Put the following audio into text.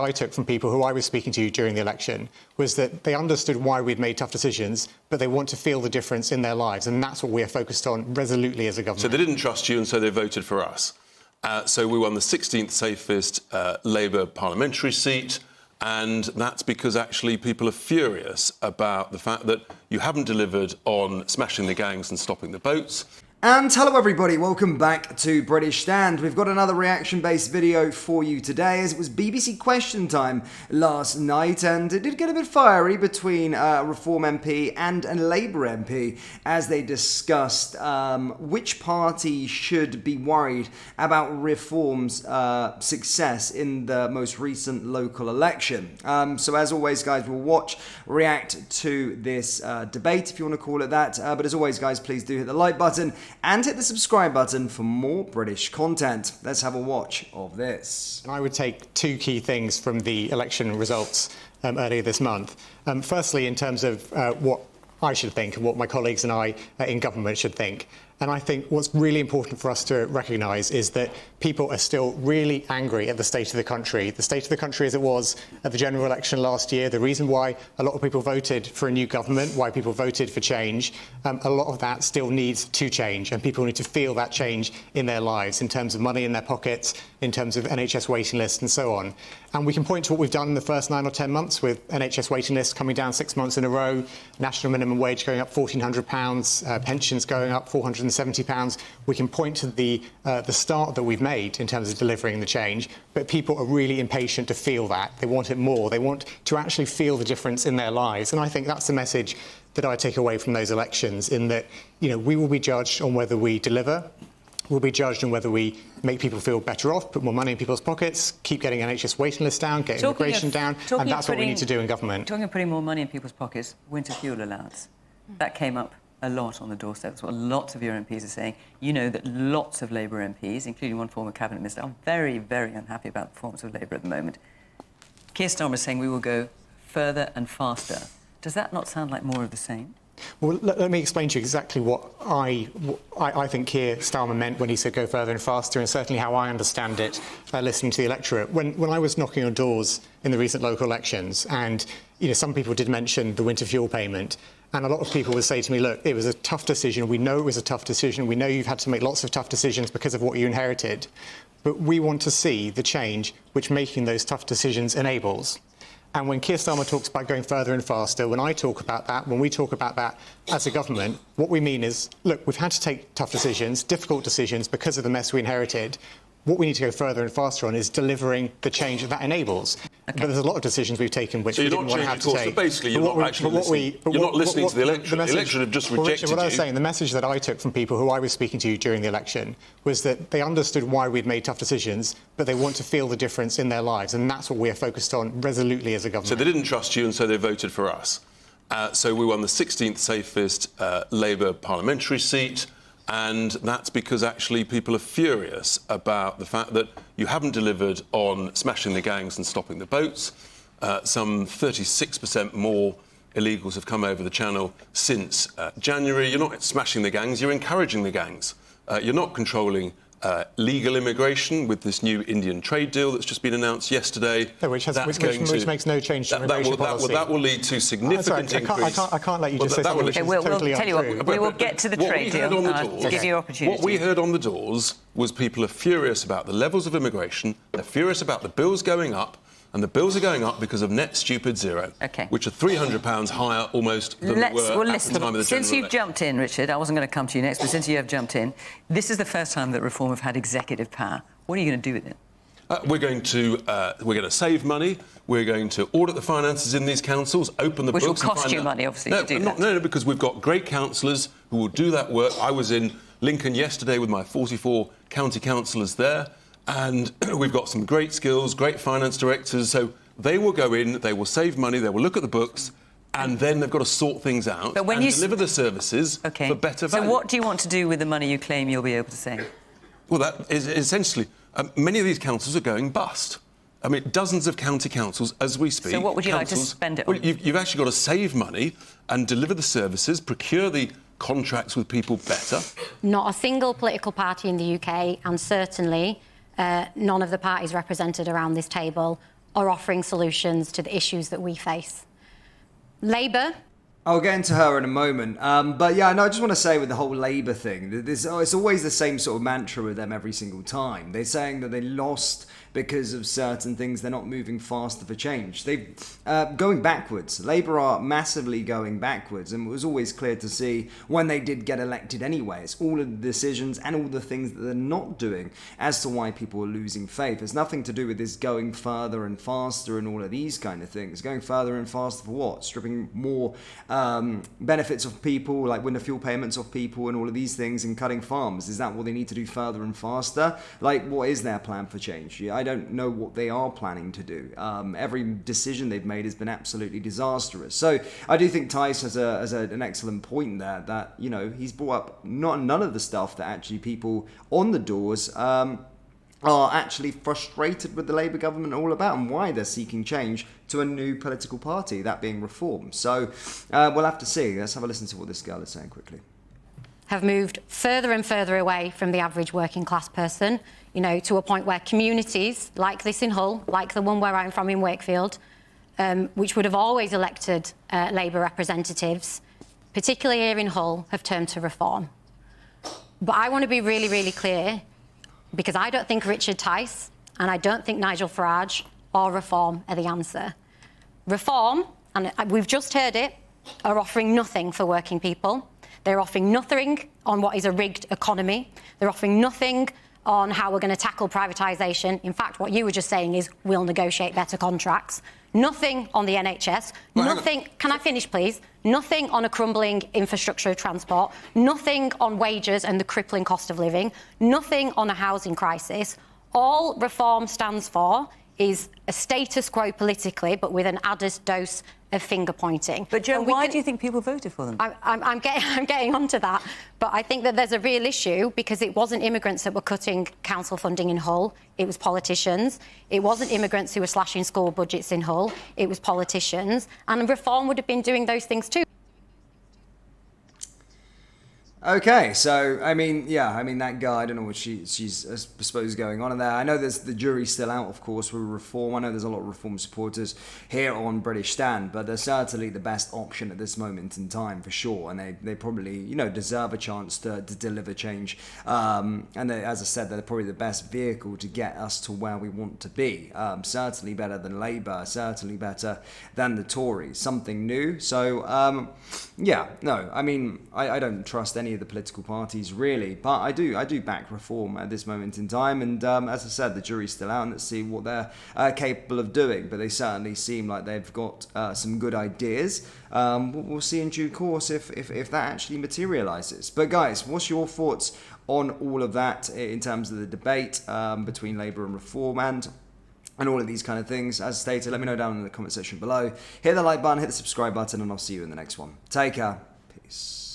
I took from people who I was speaking to during the election was that they understood why we'd made tough decisions, but they want to feel the difference in their lives. And that's what we are focused on resolutely as a government. So they didn't trust you, and so they voted for us. So we won the 16th safest Labour parliamentary seat. And that's because actually people are furious about the fact that you haven't delivered on smashing the gangs and stopping the boats. And hello everybody, welcome back to British Stand. We've got another reaction-based video for you today, as it was BBC Question Time last night, and it did get a bit fiery between a Reform MP and a Labour MP as they discussed which party should be worried about Reform's success in the most recent local election. So as always, guys, we'll watch, react to this debate, if you want to call it that. But as always, guys, please do hit the like button and hit the subscribe button for more British content. Let's have a watch of this. I would take two key things from the election results earlier this month. Firstly, in terms of what I should think and what my colleagues and I in government should think. And I think what's really important for us to recognise is that people are still really angry at the state of the country. The state of the country as it was at the general election last year, the reason why a lot of people voted for a new government, why people voted for change, a lot of that still needs to change, and people need to feel that change in their lives in terms of money in their pockets, in terms of NHS waiting lists and so on. And we can point to what we've done in the first 9 or 10 months with NHS waiting lists coming down 6 months in a row, national minimum wage going up £1,400, pensions going up £470. We can point to the start that we've made in terms of delivering the change, but people are really impatient to feel that. They want it more. They want to actually feel the difference in their lives. And I think that's the message that I take away from those elections, in that, we will be judged on whether we deliver. We'll be judged on whether we make people feel better off, put more money in people's pockets, keep getting NHS waiting lists down, get immigration down, and that's what we need to do in government. Talking of putting more money in people's pockets, winter fuel allowance. That came up a lot on the doorstep. That's what lots of your MPs are saying. You know that lots of Labour MPs, including one former cabinet minister, are very, very unhappy about the performance of Labour at the moment. Keir Starmer is saying we will go further and faster. Does that not sound like more of the same? Well, let me explain to you exactly what I think Keir Starmer meant when he said go further and faster, and certainly how I understand it listening to the electorate. When I was knocking on doors in the recent local elections, and some people did mention the winter fuel payment, and a lot of people would say to me, look, it was a tough decision. We know it was a tough decision. We know you've had to make lots of tough decisions because of what you inherited. But we want to see the change which making those tough decisions enables. And when Keir Starmer talks about going further and faster, when I talk about that, when we talk about that as a government, what we mean is, look, we've had to take tough decisions, difficult decisions, because of the mess we inherited. What we need to go further and faster on is delivering the change that enables. Okay. But there's a lot of decisions we've taken which we didn't want to have to take. So basically, you're not actually listening. You're not listening to the election. The election have just rejected you. What I was saying, the message that I took from people who I was speaking to during the election was that they understood why we'd made tough decisions, but they want to feel the difference in their lives, and that's what we are focused on resolutely as a government. So they didn't trust you, and so they voted for us. So we won the 16th safest Labour parliamentary seat. And that's because actually people are furious about the fact that you haven't delivered on smashing the gangs and stopping the boats. Some 36% more illegals have come over the channel since January. You're not smashing the gangs, you're encouraging the gangs. You're not controlling legal immigration with this new Indian trade deal that's just been announced yesterday. No, which makes no change to immigration policy. That will lead to significant increase. I can't let you just say something which is totally untrue. We'll tell you what, we will get to the trade deal to give you opportunity. What we heard on the doors was people are furious about the levels of immigration, they're furious about the bills going up, and the bills are going up because of net stupid zero, which are £300 higher almost than they were at the time of the general election. Since you've jumped in, Richard, I wasn't going to come to you next, but since you have jumped in, this is the first time that Reform have had executive power. What are you going to do with it? We're going to save money. We're going to audit the finances in these councils, open the books. Which will cost you money, obviously, to do that. No, because we've got great councillors who will do that work. I was in Lincoln yesterday with my 44 county councillors there. And we've got some great skills, great finance directors. So they will go in, they will save money, they will look at the books, and then they've got to sort things out and deliver the services for better value. So what do you want to do with the money you claim you'll be able to save? Well, that is essentially... many of these councils are going bust. I mean, dozens of county councils as we speak. So what would you like to spend it on? Well, you've actually got to save money and deliver the services, procure the contracts with people better. Not a single political party in the UK, and certainly none of the parties represented around this table, are offering solutions to the issues that we face. Labour. I'll get into her in a moment. But yeah, no, I just want to say with the whole Labour thing, it's always the same sort of mantra with them every single time. They're saying that they lost because of certain things. They're not moving faster for change. They're going backwards. Labour are massively going backwards, and it was always clear to see when they did get elected anyway. It's all of the decisions and all the things that they're not doing as to why people are losing faith. It's nothing to do with this going further and faster and all of these kind of things. Going further and faster for what? Stripping more benefits of people, like winter fuel payments of people and all of these things, and cutting farms. Is that what they need to do further and faster? Like, what is their plan for change? I don't know what they are planning to do. Every decision they've made has been absolutely disastrous. So I do think Tice has an excellent point there, that, you know, he's brought up none of the stuff that actually people on the doors are actually frustrated with the Labour government all about, and why they're seeking change to a new political party, that being Reform. So we'll have to see. Let's have a listen to what this girl is saying quickly. Have moved further and further away from the average working class person, you know, to a point where communities like this in Hull, like the one where I'm from in Wakefield, which would have always elected Labour representatives, particularly here in Hull, have turned to Reform. But I want to be really, really clear, because I don't think Richard Tice and I don't think Nigel Farage or Reform are the answer. Reform, and we've just heard it, are offering nothing for working people. They're offering nothing on what is a rigged economy. They're offering nothing on how we're going to tackle privatisation. In fact, what you were just saying is we'll negotiate better contracts. Nothing on the NHS. Well, nothing. Can I finish, please? Nothing on a crumbling infrastructure of transport. Nothing on wages and the crippling cost of living. Nothing on a housing crisis. All Reform stands for is a status quo politically, but with an added dose of finger pointing. But Jo, why do you think people voted for them? I'm getting onto that, but I think that there's a real issue, because it wasn't immigrants that were cutting council funding in Hull, it was politicians. It wasn't immigrants who were slashing school budgets in Hull, it was politicians, and Reform would have been doing those things too. Okay, so that girl, I don't know what she's I suppose going on in there. I know there's the jury's still out, of course, with Reform. I know there's a lot of Reform supporters here on British Stand, but they're certainly the best option at this moment in time, for sure. And they probably, you know, deserve a chance to deliver change. And they, as I said, they're probably the best vehicle to get us to where we want to be. Certainly better than Labour, certainly better than the Tories. Something new. So I don't trust any of the political parties really, but I do back Reform at this moment in time, and as I said, the jury's still out, and let's see what they're capable of doing. But they certainly seem like they've got some good ideas. We'll see in due course if that actually materialises. But guys, what's your thoughts on all of that in terms of the debate between Labour and Reform and all of these kind of things? As stated, let me know down in the comment section below. Hit the like button, hit the subscribe button, and I'll see you in the next one. Take care. Peace.